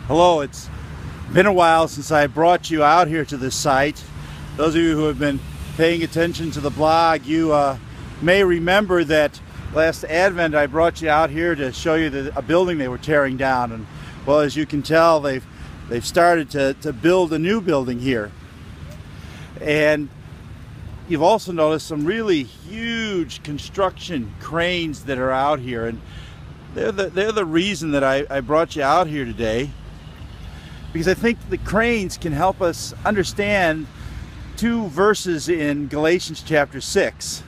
Hello, it's been a while since I brought you out here to this site. Those of you who have been paying attention to the blog, you may remember that last Advent I brought you out here to show you a building they were tearing down. And well, as you can tell, they've started to build a new building here. And you've also noticed some really huge construction cranes that are out here, and they're the reason that I brought you out here today, because I think the cranes can help us understand two verses in Galatians chapter 6.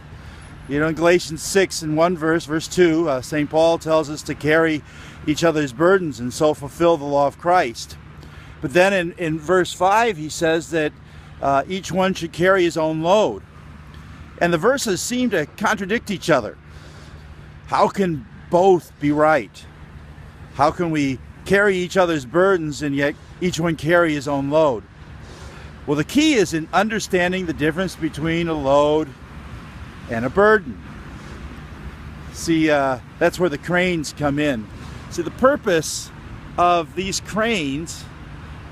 You know, in Galatians 6, in one verse, verse 2, St. Paul tells us to carry each other's burdens and so fulfill the law of Christ. But then in verse 5, he says that each one should carry his own load. And the verses seem to contradict each other. How can both be right? How can we carry each other's burdens and yet each one carry his own load? Well, the key is in understanding the difference between a load and a burden. See, that's where the cranes come in. See, the purpose of these cranes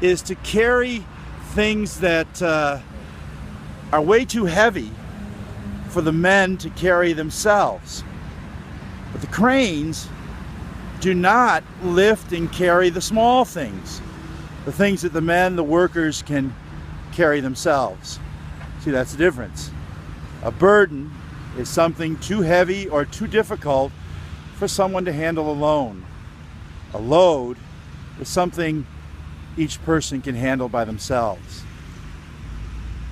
is to carry things that are way too heavy for the men to carry themselves. But the cranes do not lift and carry the small things, the things that the men, the workers, can carry themselves. See, that's the difference. A burden is something too heavy or too difficult for someone to handle alone. A load is something each person can handle by themselves.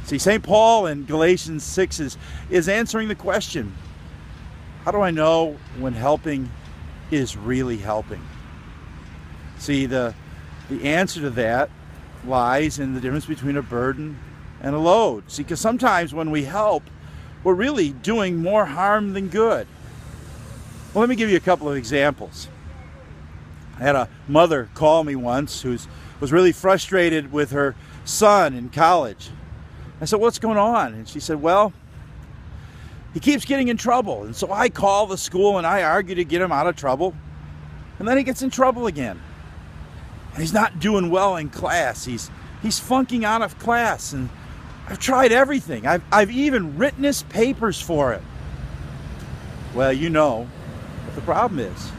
See, St. Paul in Galatians 6 is answering the question, how do I know when helping is really helping? See, the answer to that lies in the difference between a burden and a load. See, because sometimes when we help, we're really doing more harm than good. Well, let me give you a couple of examples. I had a mother call me once who was really frustrated with her son in college. I said, what's going on? And she said, well, he keeps getting in trouble. And so I call the school and I argue to get him out of trouble. And then he gets in trouble again. And he's not doing well in class. He's flunking out of class. And I've tried everything. I've even written his papers for him. Well, you know what the problem is.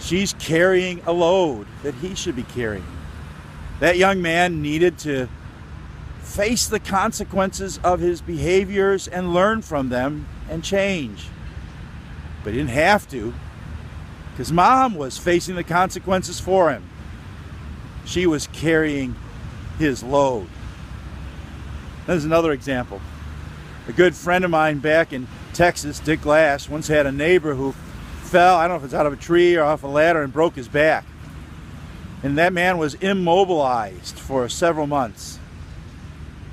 She's carrying a load that he should be carrying. That young man needed to face the consequences of his behaviors and learn from them and change. But he didn't have to, because mom was facing the consequences for him. She was carrying his load. There's another example. A good friend of mine back in Texas, Dick Glass, once had a neighbor who fell, I don't know if it's out of a tree or off a ladder, and broke his back. And that man was immobilized for several months.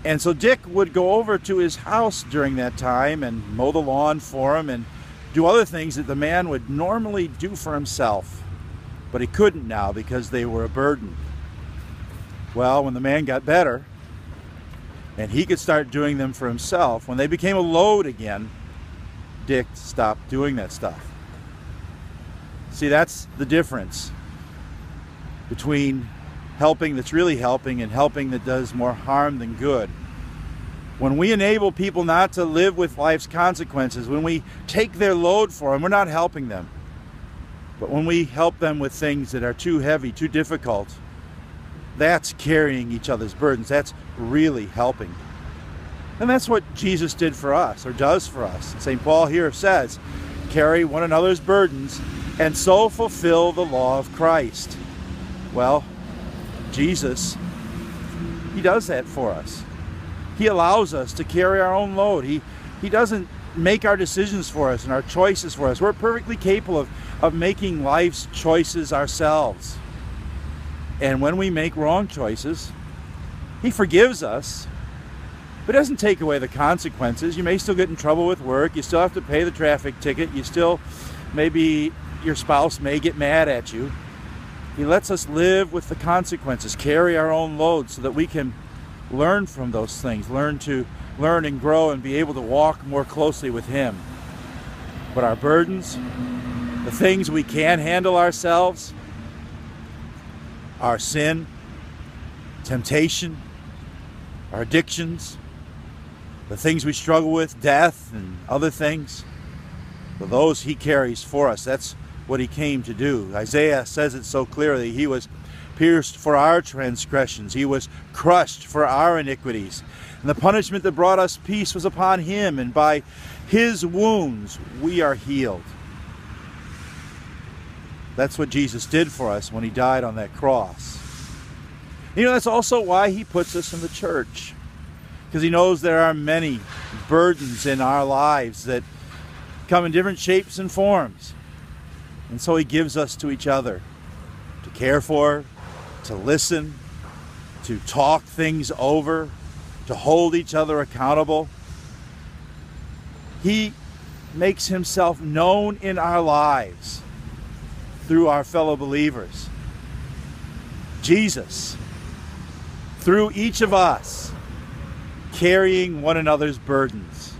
And so Dick would go over to his house during that time and mow the lawn for him and do other things that the man would normally do for himself. But he couldn't now because they were a burden. Well, when the man got better and he could start doing them for himself, when they became a load again, Dick stopped doing that stuff. See, that's the difference between helping that's really helping and helping that does more harm than good. When we enable people not to live with life's consequences, when we take their load for them, we're not helping them. But when we help them with things that are too heavy, too difficult, that's carrying each other's burdens. That's really helping. And that's what Jesus did for us, or does for us. St. Paul here says, carry one another's burdens and so fulfill the law of Christ. Well, Jesus, he does that for us. He allows us to carry our own load. He doesn't make our decisions for us and our choices for us. We're perfectly capable of making life's choices ourselves. And when we make wrong choices, he forgives us, but doesn't take away the consequences. You may still get in trouble with work. You still have to pay the traffic ticket. You still, maybe your spouse may get mad at you. He lets us live with the consequences, carry our own load so that we can learn from those things, learn and grow and be able to walk more closely with him. But our burdens, the things we can handle ourselves, our sin, temptation, our addictions, the things we struggle with, death and other things. For those he carries for us. That's what he came to do. Isaiah says it so clearly. He was pierced for our transgressions. He was crushed for our iniquities. And the punishment that brought us peace was upon him, and by his wounds we are healed. That's what Jesus did for us when he died on that cross. You know, that's also why he puts us in the church. Because he knows there are many burdens in our lives that come in different shapes and forms. And so he gives us to each other to care for, to listen, to talk things over, to hold each other accountable. He makes himself known in our lives through our fellow believers. Jesus, through each of us, carrying one another's burdens.